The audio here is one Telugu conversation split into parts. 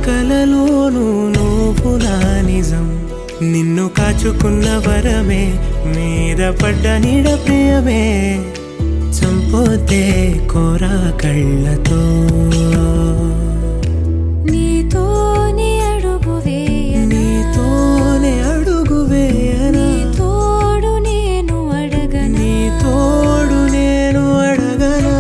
కలలోను నువ్వు నా నిజం నిన్ను కాచుకున్న వరమే మీద పడ్డ నీడ ప్రియమే చంపోతే కోరా కళ్ళతో నీతోనే అడుగు వేయనా నీతోనే అడుగు వేయనా నీ తోడు నేను అడగనా నీ తోడు నేను అడగనా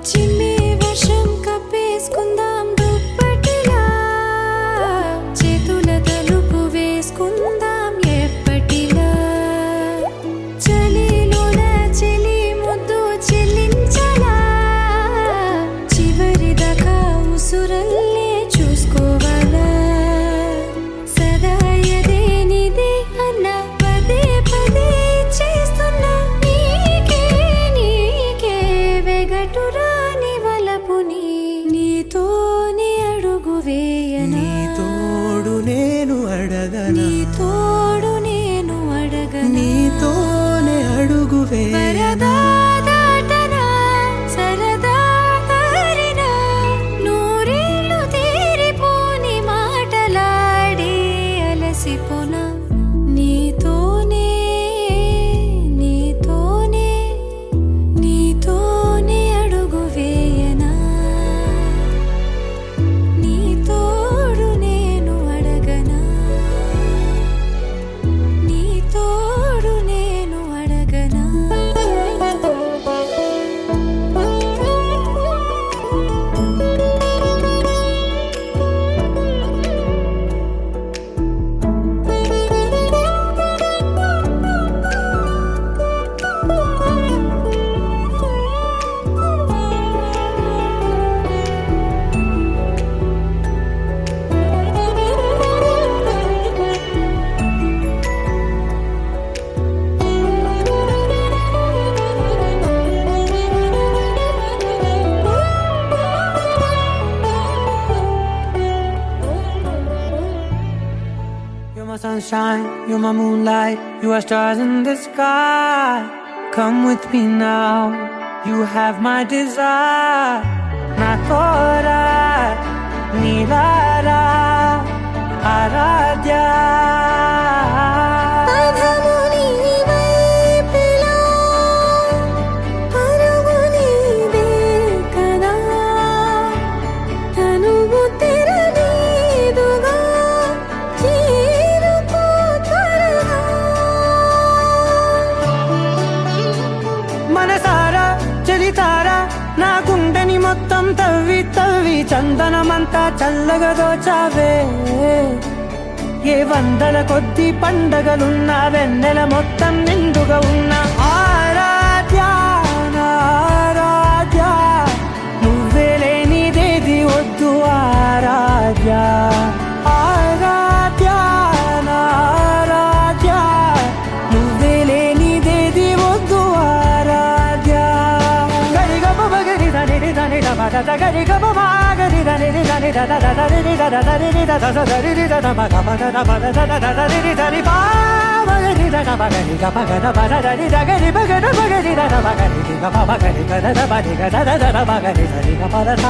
చిమ్మే వర్షం కప్పేసుకుందాం దుప్పటిలా చేతుల తలుపు వేసుకుందాం ఎప్పటిలా చలిలోన చెలి ముద్దు చెల్లించలా చివరి దాకా ఉసురల్లే చూసుకోవాలా సదా ఎదే నిదే అన్న పదే పదే చేస్తున్నా నీకే నీకే వెగటురాని వలపుని నీతోనే అడుగు వేయనా నీ తోడు నేను అడగనా నీ తోడు నేను అడగనా నీతోనే అడుగు వేయనా వరదా దాటనా సరదా దారినా నూరేళ్ళు తీరిపోని మాటలాడి అలసిపోనా నీతోనే నీతోనే నీతోనే అడుగు వేయనా నీ తోడు నేను అడగనా నీ తోడు నేను అడగనా You're my sunshine, you're my moonlight, you are stars in the sky. Come with me now, you have my desire. Na tora, nilara, aradya. పదము నీ వైపులా పరుగు నీదే కదా తనువు తెరనీదుగా చేరుకో త్వరగా మనసారా చలితారా నా గుండెని మొత్తం తవ్వి తవ్వి చందనమంతా చల్లగా దోచావే ఏ వందల కొద్ది పండగలున్నా వెన్నెల మొత్తం నిండుగా ఉన్న ఆరాధ్య నా ఆరాధ్య నువ్వే లేనిదేది వద్దు ఆరాధ్య ఆరాధ్య నా ఆరాధ్య నువ్వే లేనిదేది వద్దు ఆరాధ్య గరిగమ బగరి దని దని డమద గరిగమ మాగరి దని దని దద దని దద దని దద దని దద మగ మగ మగ దద దని దని బాగరి దద మగరి గమ గద బద దని దగరి బగద బగరి దద మగరి గమ మగరి గద బది గద దద మగరి దని గమ దద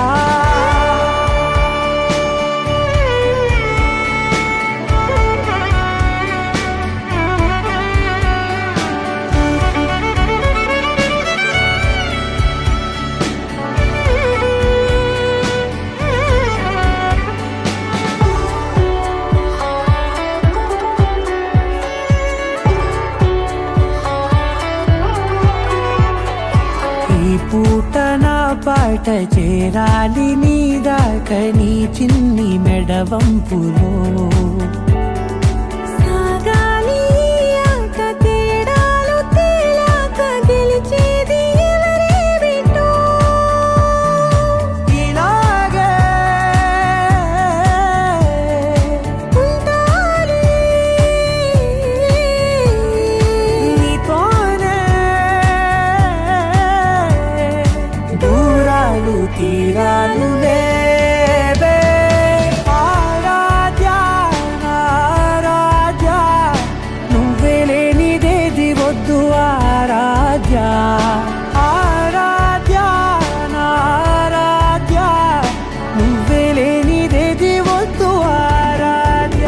ఈ పూట నా పాట చేరాలి నీ దాకా నీ చిన్ని మెడవంపులో సాగాలి ఆట తేడాలు తేలాక గెలిచేది ఎవరేమిటో ఇలాగే ఉండాలి నీతోనే ఆరాధ్య ఆరాధ్య నా ఆరాధ్య నువ్వే లేనిదేది వద్దు ఆరాధ్య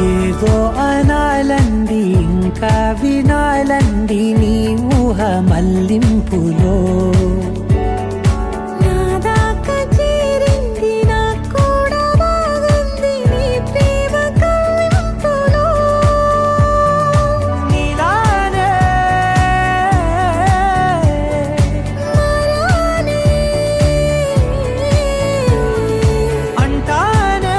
ఏదో అనాలంది ఇంకా వినాలంది నీ ఊహ మల్లింపులో నా దాకా చేరింది నాకు కూడా బాగుంది నీ ప్రేమ కవ్వింపులో నీలానే మరానే అంటానే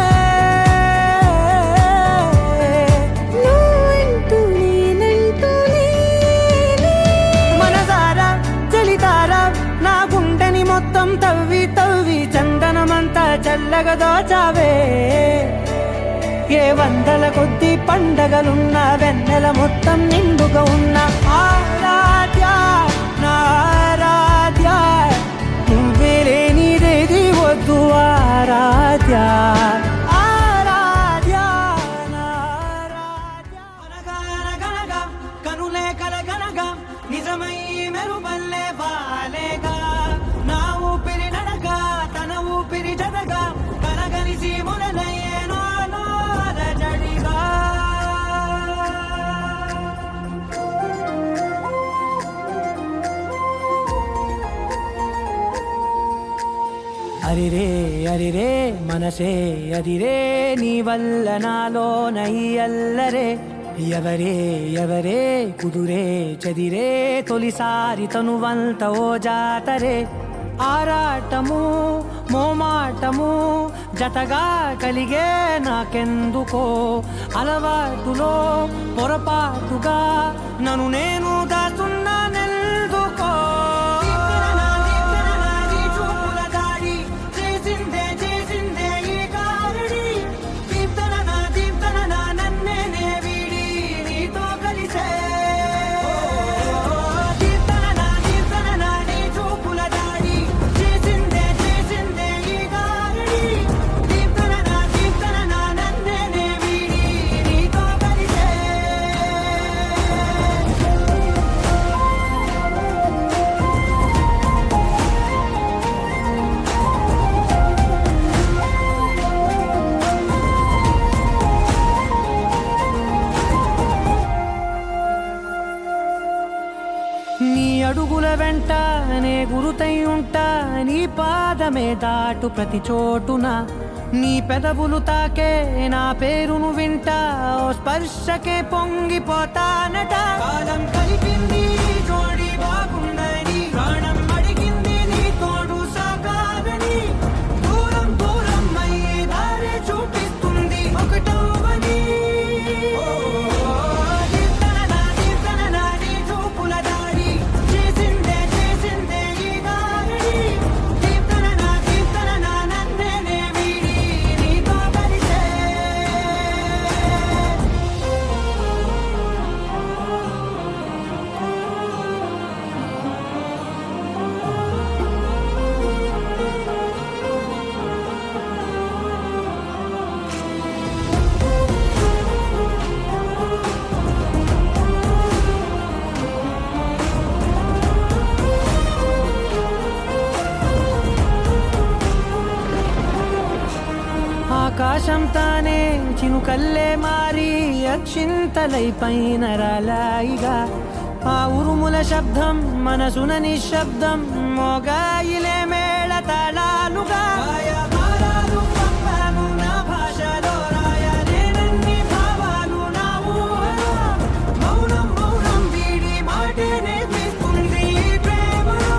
నువ్వంటూ నేనంటూ లేనే మనసారా చలితారా నా గుండెని మొత్తం తవ్వి తవ్వి చందనమంతా చల్లగా దోచావే ఏ వందల కొద్ది పండగలున్న వెన్నెల మొత్తం నిండుగా ఉన్న ఆరాధ్య నా ఆరాధ్య నువ్వే లేనిదేది వద్దు ఆరాధ్య ఆరాధ్య నా ఆరాధ్య అనగానగనగా కనులే కలగనగా నిజమై మెరుపల్లే వాలేగా నా ఊపిరి నడగా తన ఊపిరి జడగా కనగలిసి మునలయ్యేనో జడిగా అరిరే అరిరే మనసే అదిరే నీ వల్ల నాలో నయ్యల్లరే ఎవరే ఎవరే కుదురే చదిరే తొలిసారి తనువంత ఓ జాతరే ఆరాటము మోమాటము జతగా కలిగే నాకెందుకో అలవాటులో పొరపాటుగా నన్ను నేను దాచున్నానెందుకో నీ అడుగుల వెంట నే గురుతై ఉంటా నీ పాదమే దాటు ప్రతి చోటున నీ పెదవులు తాకే నా పేరును వింటా ఓ స్పర్శకే పొంగిపోతానట కాలం కలిపింది జోడి బాగుండని ప్రాణం అడిగింది నీ తోడు సాగాలని దూరం దూరం అయ్యే దారి చూపిస్తుంది ఒకటవని ఆకాశం తానే చినుకల్లే మారి అక్షింతలై పైన రాలాయిగా ఆ ఉరుముల శబ్దం మనసున నిశ్శబ్దం మోగాయిలే మేళ తాళాలుగా నా భాషలో రాయలేనన్ని భావాలు నా ఊహలో మౌనం మౌనం వీడి మాటే నేర్పిస్తుంది ప్రేమలో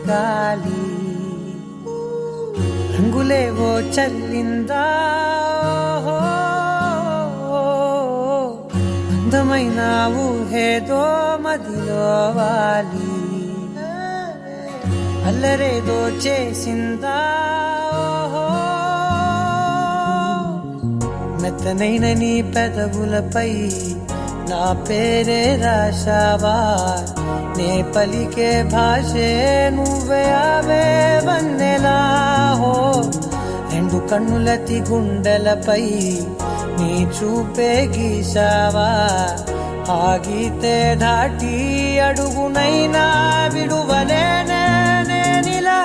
గాలి రంగులేవో చల్లిందా అందమైన ఊహేదో మదిలో వాలి అల్లరేదో చేసిందా మెత్తనైన నీ పెదవులపై నా పేరే రాశావా నే పలికే భాషే నువ్వే అవే వన్నెలా హో రెండు కన్నులతి గుండెలపై నీ చూపే గీసావా ఆగితే దాటి అడుగునైనా విడువలేనే నేనిలా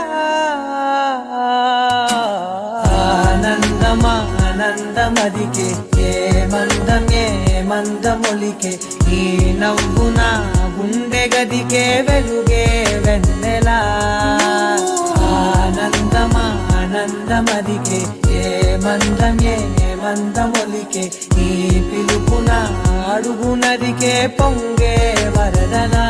ఆనందమదికే ఏ మందమొలికే ఈ నవ్వున గుండె గదికే వెలుగే వెన్నెలా ఆనందమదికే ఏ మందమొలికే ఈ పిలుపున అడుగునదికే పొంగే వరదలా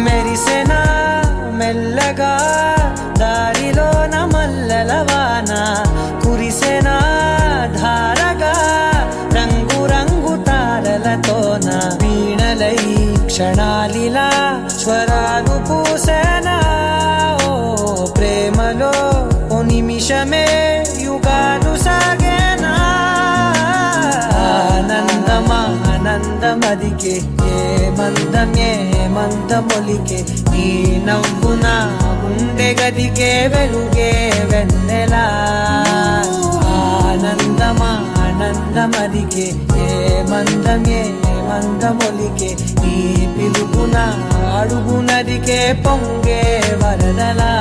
మెరిసెనా మెల్లగా దారిలోన మల్లెలవాన కురిసెనా ధారగా రంగు రంగు తారలతోన వీణలై క్షణాలిలా స్వరాలు పూసేనా ఓ ప్రేమలో ఓ నిమిషమే యుగాలు సాగేనా ఆనందమదికే ఏ మందమొలికే నీ నవ్వున గుండె గదికే వెలుగే వెన్నెలా ఆనందమదికే ఏ మందమొలికే నీ పిలుపున అడుగునదికే పొంగే వరదలా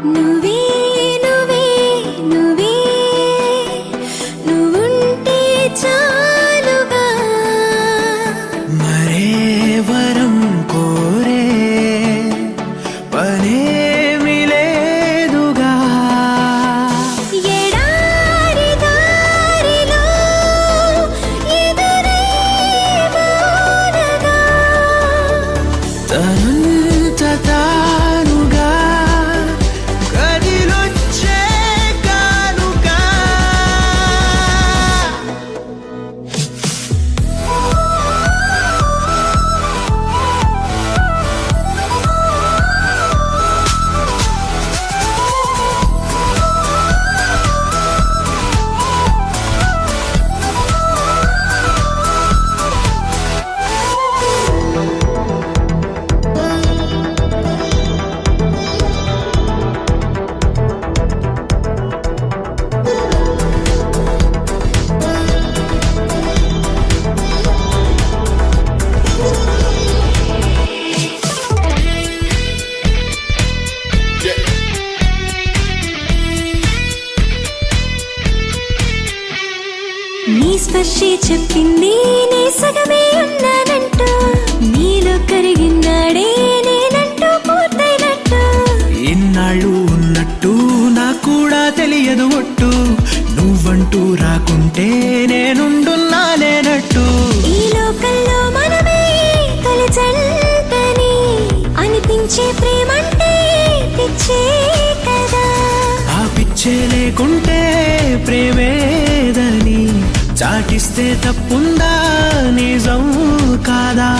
నువ్వే నువ్వే నువ్వే నువ్వుంటే చాలుగా మరే వరం కోరే పనేమి లేదుగా ఎడారి దారిలో ఎదురై వానగా తనంత తానుగా కదిలొచ్చే గాలుగా నీ స్పర్శే చెప్పింది నే సగమే ఉన్నానంటూ నీలో కరిగినాడే నేనంటూ పూర్తయినట్టు ఇన్నాళ్ళు ఉన్నట్టు నాకు కూడా తెలియదు ఒట్టు నువ్వంటూ రాకుంటే నేనుండున్నా లేనట్టు ఈ లోకంలో మనమే తొలి జంటని తెలుసుకుంటే ప్రేమేదని చాటిస్తే తప్పుందా నిజం కాదా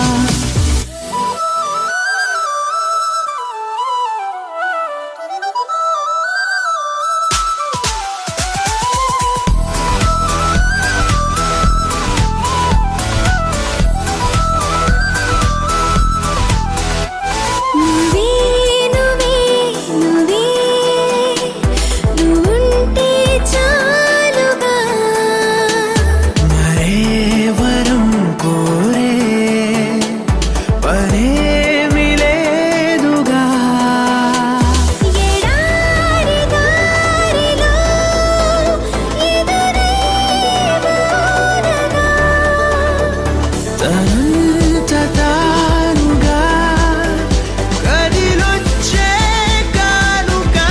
నువ్వే నువ్వే నువ్వే నువ్వుంటే చాలుగా మరే వరం కోరే పరేమి లేదుగా ఎడారి దారిలో ఎదురే వానగా తనంత తానుగా కదిలొచ్చే కానుగా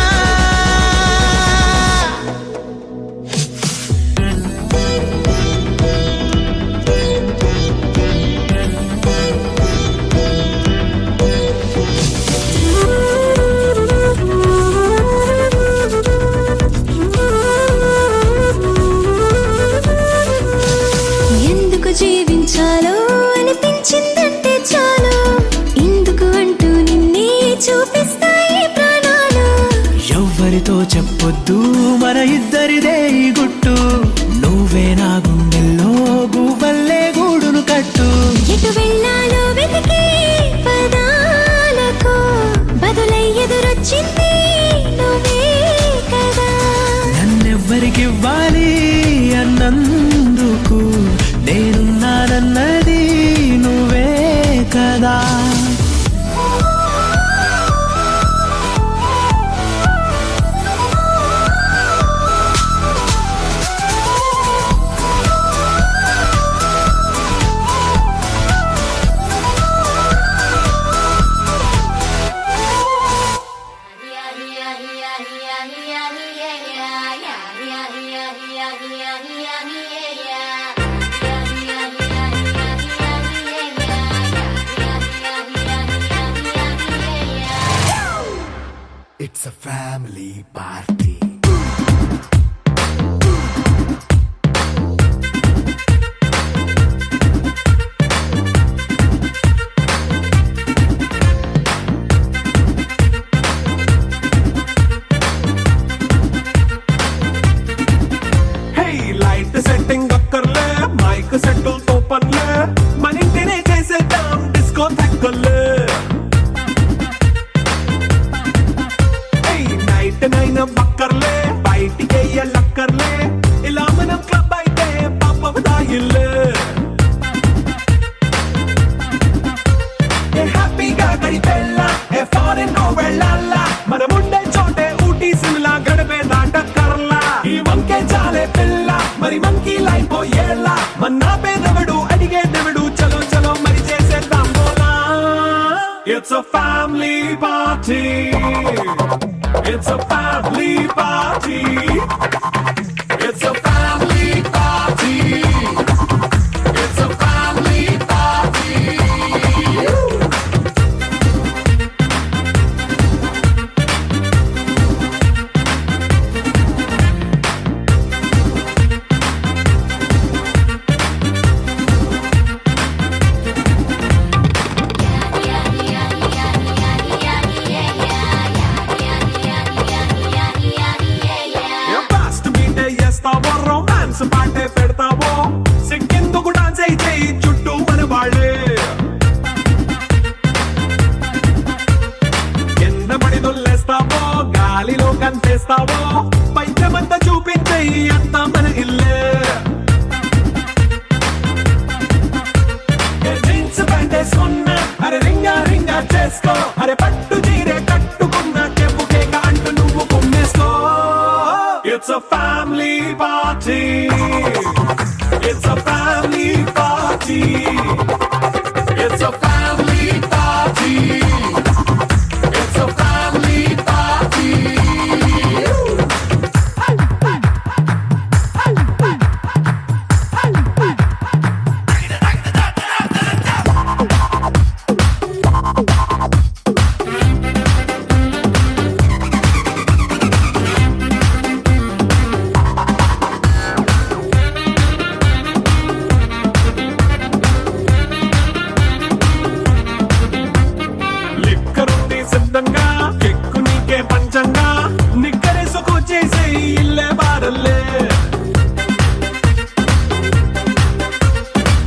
ఎందుకు జీవించాలో అనిపించిందంటే చాలు ఇందుకు అంటూ నిన్నే చూపిస్తాయి ప్రాణాలు ఎవ్వరితో చెప్పొద్దు మన ఇద్దరిదే ఈ గుట్టు నువ్వే నా గుండెల్లో గువ్వల్లే గూడును కట్టు ఎటు వెళ్ళాలో వెతికే పదాలకు బదులై ఎదురొచ్చింది నువ్వే కదా నన్నెవ్వరికివ్వాలి అన్నందుకు నేనున్నానన్నది నువ్వే కదా It's a family party. Hey, light setting అక్కర్లే మైక్ సెట్టుల్ తో పనిలే మన ఇంటినే చేసేద్దాం డిస్కో థక్కర్లే నైట్ నైన్ బక్కర్లే బయటికి వెయ్యలక్కర్లే ఇలా మనం క్లబ్ అయితే పాపం దాయిల్లే హ్యాపీగా గడిపెళ్ళ ఏ ఫారెన్ నో వెళ్ళాల మనం ఉండే చోటే ఊటీ సిమ్లా గడిపే దాటక్కర్లా ఈ వంకే చాలే పిల్ల మరి మంకీ లైఫ్ ఏళ్ళ మన్నా పేదవడు అడిగేదెవడు చలో చలో మరి చేసేద్దాం బోలా it's a family party. It's a family party. It's a family party. It's a family party. Fast meet చేస్తావో రొమాన్స్ పాటే పెడతావో సిగ్గెందుకు డాన్స్ అయితే చుట్టూ మన వాళ్ళే కింద పడి దొల్లేస్తావో గాలిలో కంటేస్తావో పైద్యమంతా చూపించే అంతా మన ఇల్లే జీన్స్ ప్యాంట్ వేసుకున్నా అరే రింగా రింగా చేసుకో అరే పట్టు చీరే కట్టుకున్నా చెప్పు కేక అంటూ నువ్వు కుమ్మేసుకో It's a family party. It's a family party. It's a family party. It's a family party. సిద్ధంగా ఎక్కు నీకే పంచంగా నిక్కరేసుకొచ్చేసే ఇల్లే బారల్లే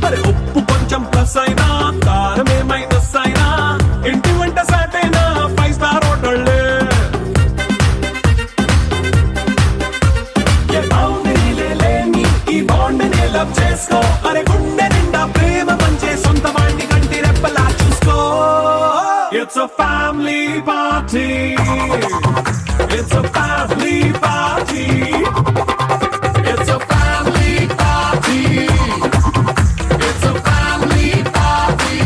మరి ఉప్పు కొంచెం ప్లస్ అయినా కారమే మైనస్ అయినా ఇంటి వంట సాటైనా 5 స్టార్ హోటళ్ళే ఏ బౌండరీలే లేని ఈ బాండ్ని లవ్ చేసుకో అరే గుండె నిండా ప్రేమ పంచే సొంత వాడిని కంటి రెప్పలా చూసుకో It's a family party It's a family party It's a family party It's a family party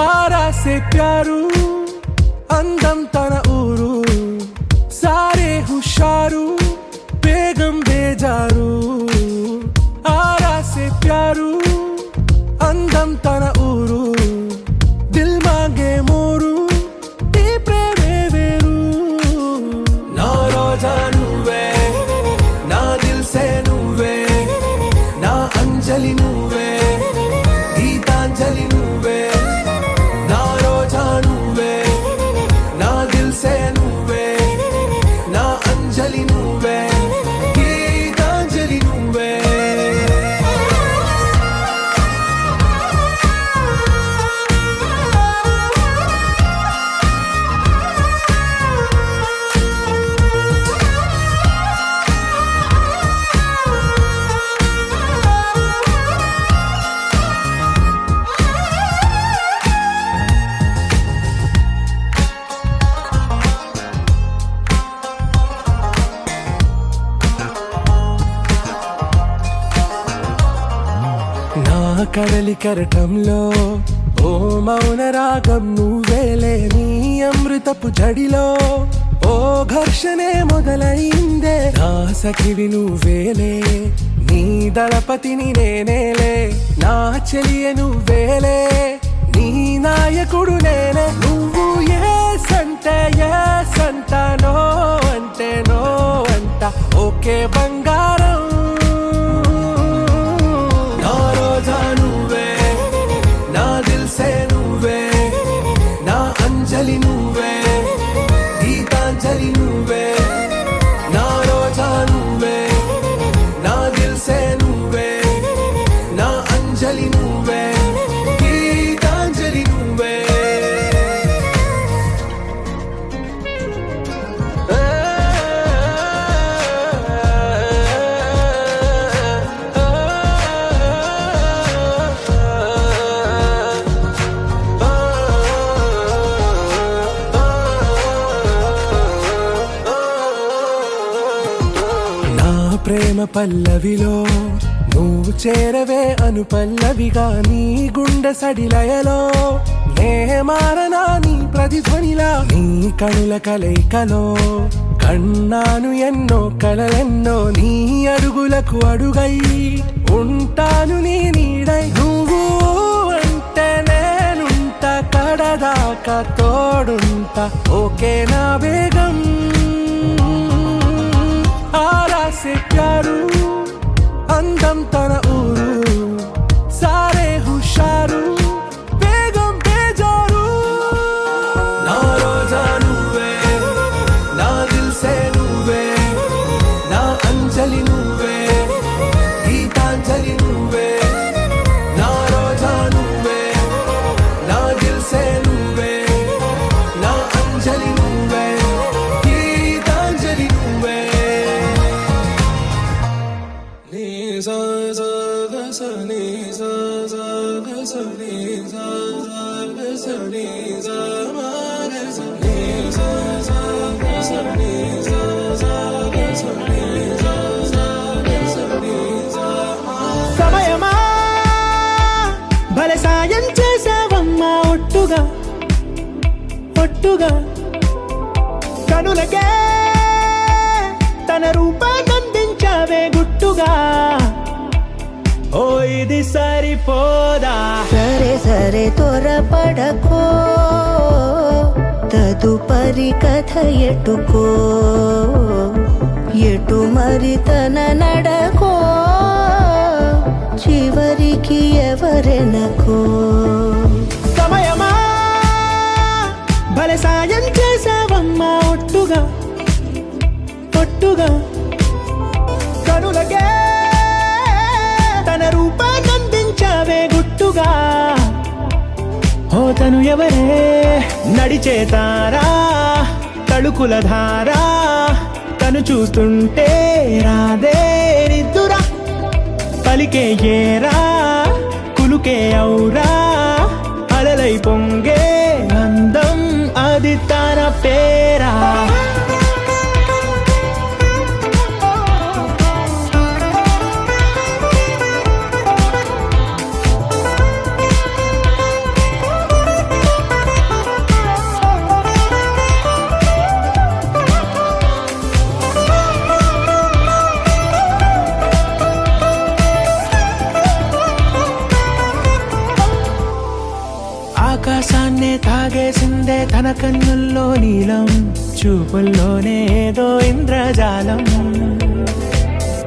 आरा से प्यारू అందం తన ఊరు సారే హుషారు బేగం బేజారు ఆరా से प्यारू అందం తన ఊరు దిల్ మాంగే మోరు ఈ ప్రేమే వేరు నా రోజా నువ్వే నా దిల్ సే నువ్వే నా అంజలి నువ్వే గీతాంజలి నువ్వే నా రోజా నువ్వే నా దిల్ సే నువ్వే నా అంజలి నువ్వే గీతాంజలి నువ్వే నా కడలి కరటంలో ఓ మౌన రాగం నువ్వేలే నీ అమృతపు జడిలో ఓ ఘర్షణే మొదలైందే నా సఖివి నువ్వేలే నీ దళపతిని నేనేలే నా చెలియ నువ్వేలే నీ నాయకుడు నేనే నువ్వు ఏ సంట నో అంటే నో అంట ఓకే బంగారం నా రోజా నువ్వే నా దిల్ సే నువ్వే నా అంజలి నువ్వే గీతాంజలి నువ్వే నా రోజా నువ్వే నా దిల్ సే నువ్వే నా అంజలి నువ్వే గీతాంజలి నువ్వే నా ప్రేమ పల్లవిలో నువ్వు చేరవే అను పల్లవిగా నీ గుండె సడిలయలో నే మారనా నీ ప్రతిధ్వనిలా నీ కనుల కలయికలో కన్నాను ఎన్నో కలలెన్నో నీ అడుగులకు అడుగై ఉంటాను నీ నీడై నువ్వు అంటే నేనుంట కడదాకా తోడుంట ఓకే నా బేగం ఆరా से प्यारू అందం తన ఊరు సారే హుషారు బేగం బేజారు నా రోజా నువ్వే నా దిల్ సే నువ్వే నా అంజలి నువ్వే గీతాంజలి నువ్వే నా రోజా నువ్వే నా దిల్ సే నువ్వే నా అంజలి నువ్వే గీతాంజలి నువ్వే ni sa sa ga sa ni sa sa ga sa సమయమా భలే సాయం చేసావమ్మా ఒట్టుగా ఒట్టుగా కనులకే తన రూపాన్నందించావే గుట్టుగా ఓ ఇది సరిపోదా సరే సరే త్వరపడకో తదుపరి కథ ఎటుకో ఎటు మరి తన నడకో చివరికి ఎవరెనకో సమయమా భలే సాయం చేసావమ్మా ఒట్టుగా ఒట్టుగా కనులకే తన రూపాన్నందించావే గుట్టుగా ఓ తను ఎవరే నడిచే తారా తళుకుల ధారా తను చూస్తుంటే రాదే నిద్దురా పలికే ఏరా కులుకే ఔరా అలలై పొంగే అందం అది తన పేరా ఆకాశాన్నే తాగేసిందే తన కన్నుల్లో నీలం చూపుల్లోనే ఏదో ఇంద్రజాలం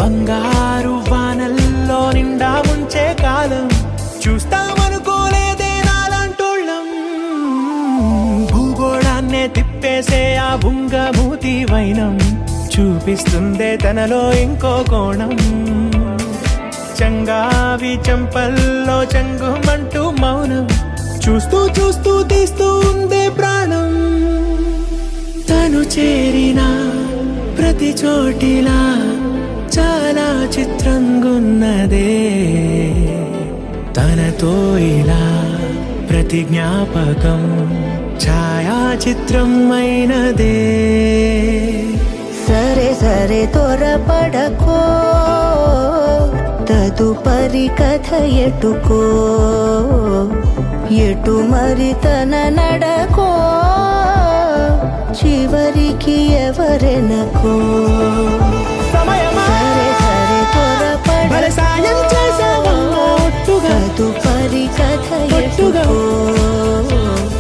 బంగారు వానల్లో నిండా ముంచే కాలం చూస్తామనుకోలేదే నాలాంటోళ్ళం భూగోళాన్నే తిప్పేసే ఆ బుంగమూతి వైనం చూపిస్తుందే తనలో ఇంకో కోణం చంగావి చెంపల్లో చెంగుమంటూ మౌనం చూస్తూ చూస్తూ తీస్తూ ఉందే ప్రాణం తను చేరిన ప్రతి చోటిలా చాలా చిత్రంగున్నదే తనతో ఇలా ప్రతి జ్ఞాపకం ఛాయాచిత్రం అయినదే సరే సరే త్వరపడకో తదుపరి కథ ఎటుకో ఎటు మరి తన నడకో చివరికి ఎవరెనకో సమయమా సరే సరే భలే సాయం చేసావమ్మా ఒట్టుగా తదుపరి కథ ఒట్టుగా ఎటుకో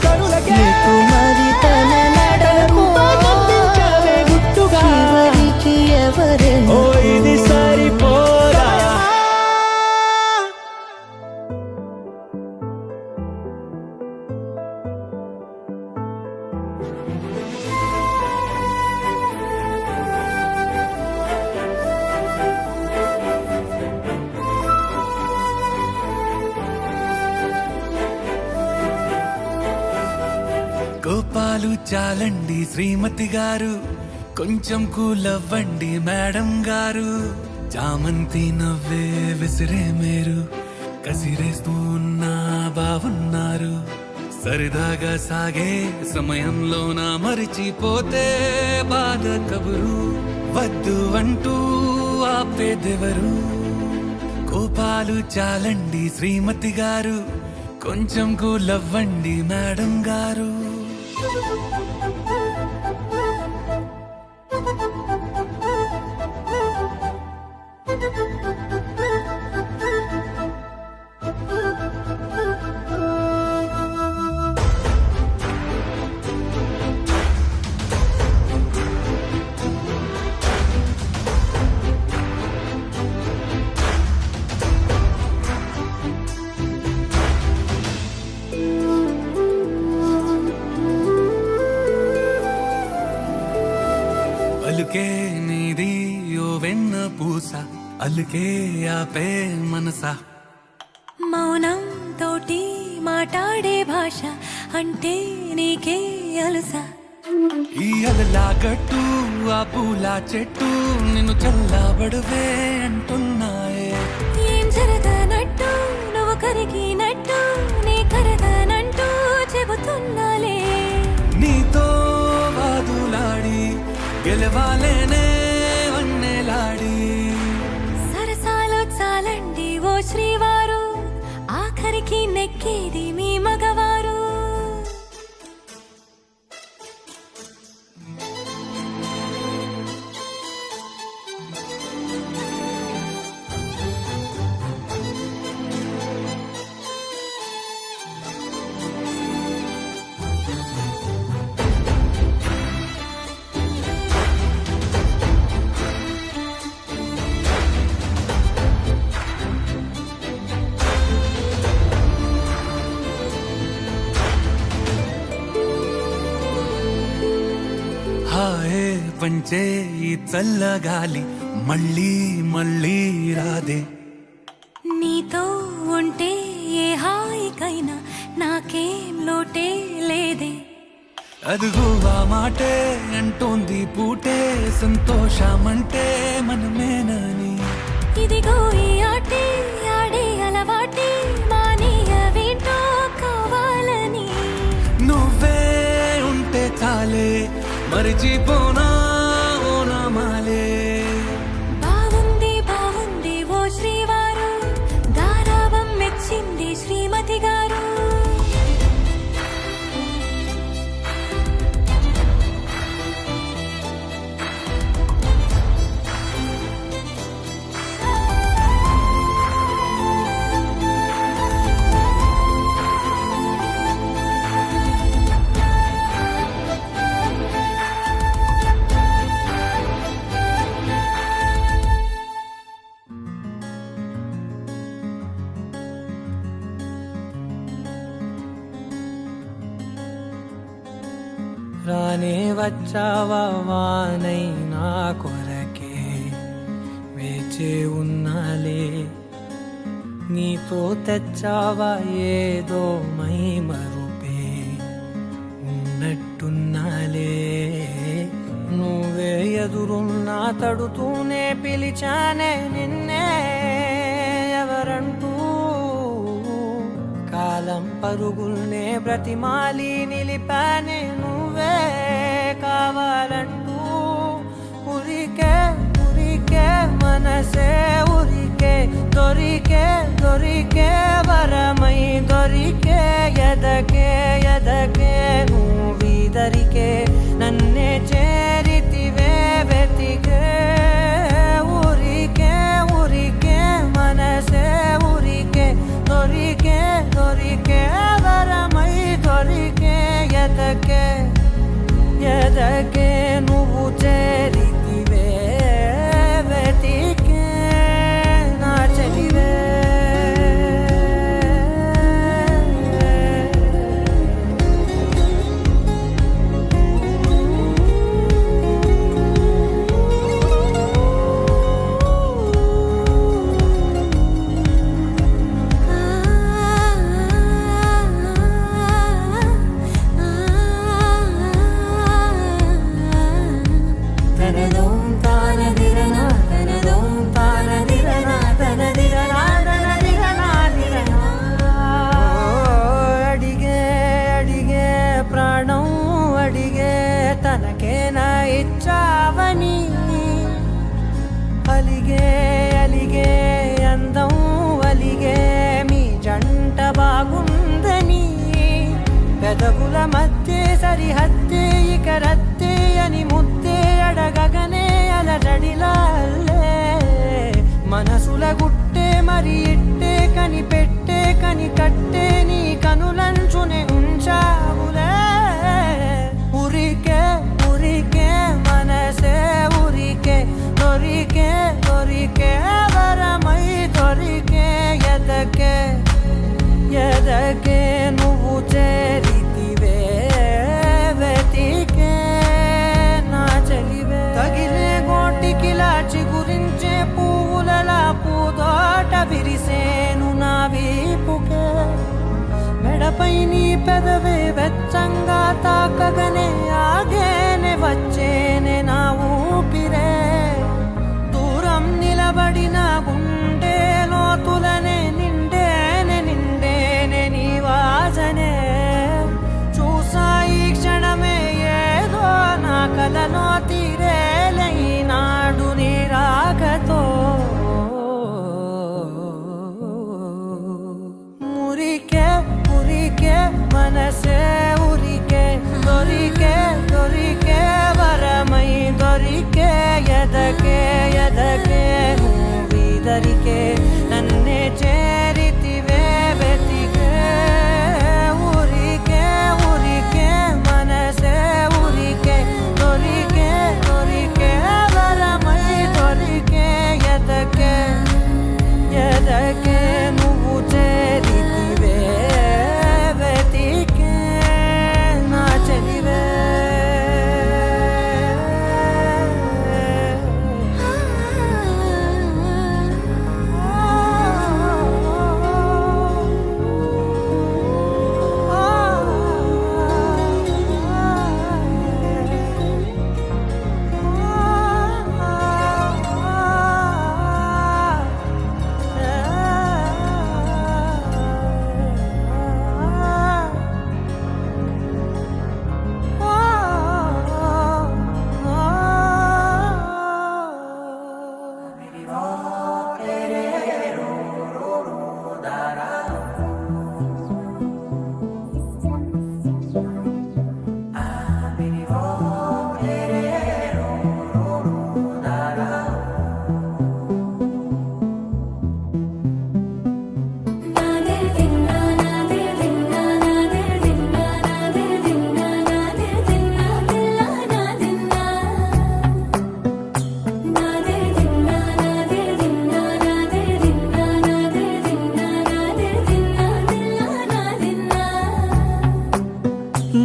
కనులకే ఎటు మరి తన నడకో రూపాన్నందించావే గుట్టుగా చివరికి ఓ ఎవరెనకో ఇది సరిపోదా కోపాలు చాలండి శ్రీమతి గారు కొంచెం కూలవ్వండి మేడం గారు చామంతి నవ్వే విసిరే మీరు కసిరేస్తూ ఉన్నా బావున్నారు సరదాగా సాగే సమయంలో నా మరిచిపోతే బాధ కబురు వద్దు అంటూ ఆపేదెవరు కోపాలు చాలండి శ్రీమతి గారు కొంచెం కూలవ్వండి మేడం గారు పలుకే నీది ఓ వెన్న పూస అలుకే ఆపే మనసా మౌనం తోటి మాట్లాడే భాష అంటే నీకే అలుసా ఈ అలలా గట్టు ఆ పూల చెట్టు నిన్ను చల్లబడువే అంటున్నాయే ఏం జరగనట్టు నువ్వు కరిగినట్టు నీ కరగనంటూ చెబుతా గెలవాలేనే వన్నెలాడి. సరసాలు చాలండి ఓ శ్రీవారు, ఆఖరికి నెక్కేది మీ మగవారు. హాయే పంచే ఈ చల్లగాలి మళ్ళీ మళ్ళీ రాదే. నీతో ఉంటే ఏ హాయికైనా నాకేం లోటే లేదే. అదుగో ఆ మాటే అంటోంది పూటే, సంతోషమంటే మనమేనని. ఇదిగో ఈ ఆటే ఆడే అలవాటే, మానేయవేంటో కావాలని. నువ్వే ఉంటే చాలే మరిచిపోనా ఓనమాలే. బాగుంది బాగుంది ఓ శ్రీవారు, గారాబం మెచ్చింది శ్రీమతి గారు. రానే వచ్చావా వానై నా కొరకే, వేచే ఉన్నాలే. నీతో తెచ్చావా ఏదో మై మరుపే, ఉన్నట్టున్నాలే. నువ్వే ఎదురున్నా తడుతూనే పిలిచానే నిన్నే ఎవరంటూ. కాలం పరుగుల్నే బ్రతిమాలి నిలిపానే నువ్వే కావాలంటూ. ఉరికే ఉరికే మనసే ఉరికే, దొరికే దొరికే వరమై దొరికే. ఎదకే ఎదకే నువ్వీదరికే, నన్నే చేరితివే వెతికే. ఉరికే ఉరికే మనసే ఉరికే, దొరికే దొరికే వరమై దొరికే. ఎదకే ఎదకే నువ్వు చేరితివే వెతికే నా చెలివే. అడిగే అడిగే ప్రాణం అడిగే తనకేనా ఇచ్చావని. అలిగే అలిగే అందం అలిగే మీ జంట బాగుందని. పెదవుల మధ్య సరిహద్దే ఇక రద్దే అని ముద్దే అడగగనే అలజడిలాల్లే. మనసుల గుట్టే మరి ఇట్టే కనిపెట్టే కని కట్టే నీ కనులంచునే ఉంచావులే. ఉరికే ఉరికే మనసే ఉరికే, దొరికే దొరికే వరమై దొరికే. ఎదకే ఎదకే నువ్వు చేరితివే వెతికే నా చెలివే. తగిలే గోటికిలా చిగురించే పువ్వులలా పూదోట విరిసేను నా వీపుకే. మెడపై నీ పెదవే వెచ్చంగా తాకగనే ఆగేనే వచ్చేనే నా ఊపిరే. దూరం నిలబడిన గుండె లోతులనే నిండేనే నిండేనే నీ వాసనే. చూసా ఈ క్షణమే ఏదో నా కలలో తీరే ఎదకే ఎదకే నువ్విదరికే నన్నే చేరితివే వెతికే ఊరికే ఊరికే మనసే ఊరికే దొరికే దొరికే వరమై దొరికే ఎదకే ఎదకే నువ్వు చేరితివే వెతికే నా చెలివే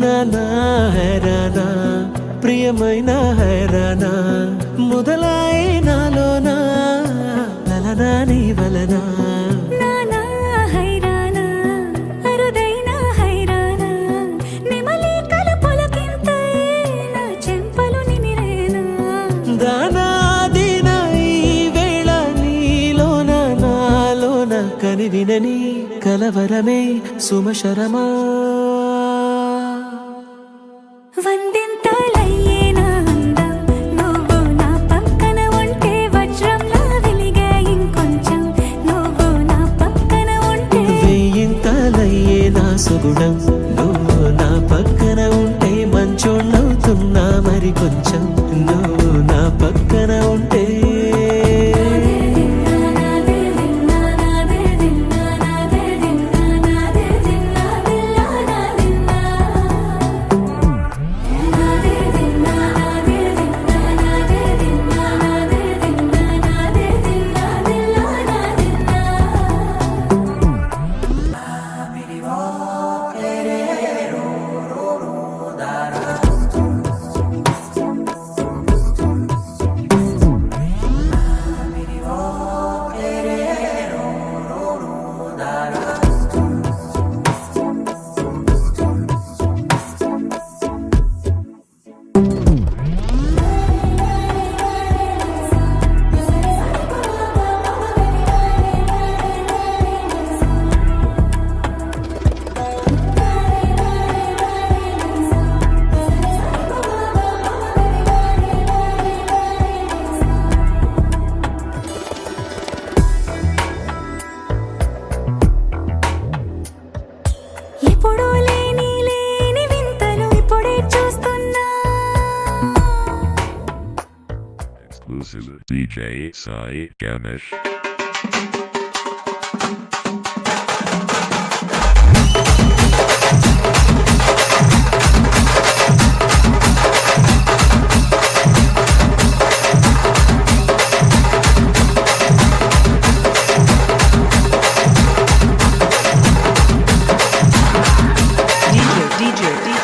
నానా హైరానా ప్రియమైన హైరానా మొదలై నాలోనా లలనా నీ వలనా నానా హైరానా అరుదైన హైరానా నెమలి కలుపులకింతై నా చెంపలు నిమిరేనా దానాదిన ఈ వేళ నీలోన నాలోన కనివినని కలవరమే సుమశరమా వందింతలయ్యేనా అందం నువ్వు నా పక్కన ఉంటే వజ్రంలా వెలిగే ఇంకొంచెం నువ్వు నా పక్కన ఉంటే వెయ్యింతలయ్యే నా సుగుణం నువ్వు నా పక్కన ఉంటే మంచోళ్ళవుతున్నా మరి కొంచెం నువ్వు నా పక్కన ఉంటే ఎప్పుడూ లేని లేని వింతలు ఇప్పుడే చూస్తున్నా Exclusive DJ Sai Ganesh.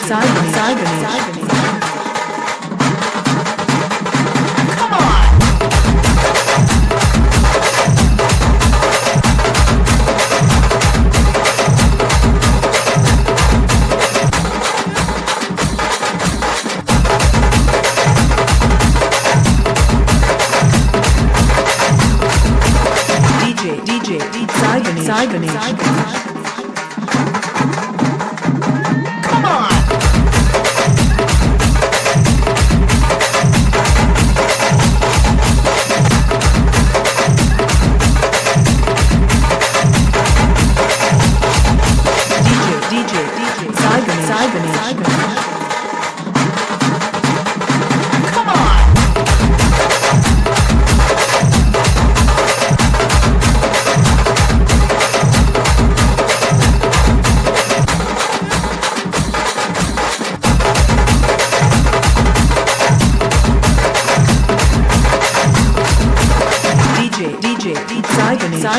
Sai Ganesh.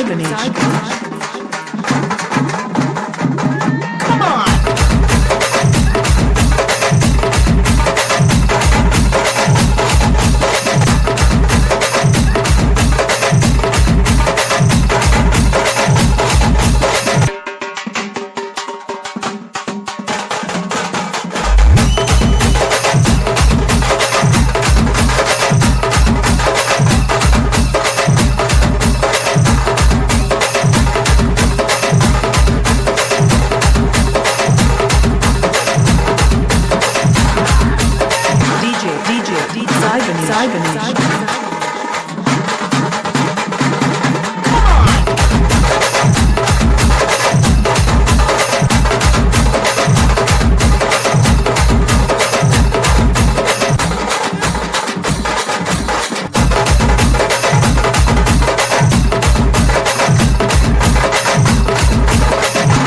Sai Ganesh. Sai Ganesh.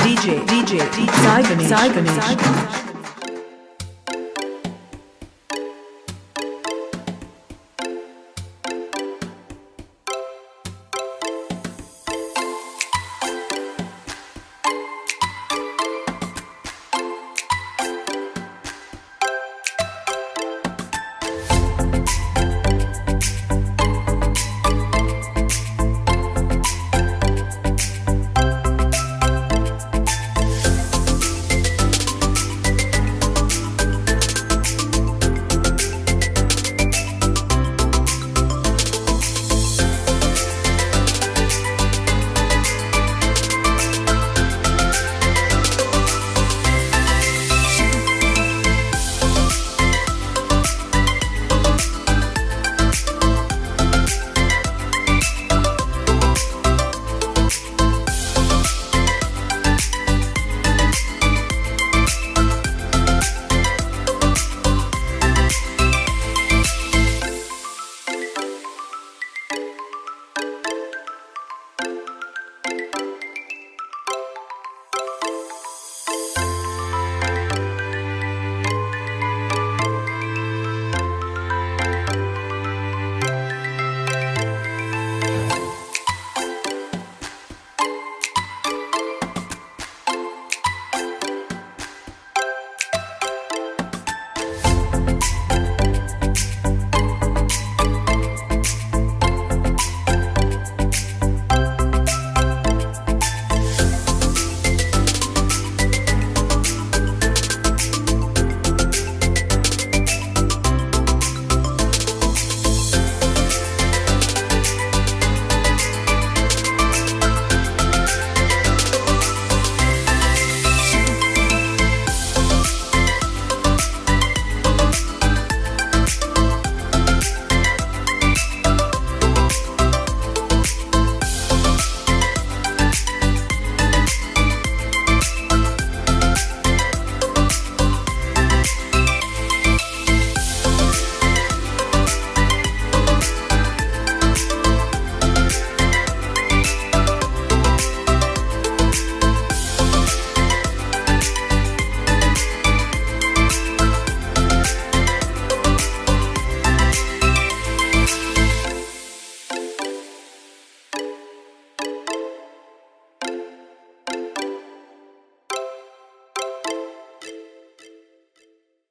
DJ Sai Ganesh.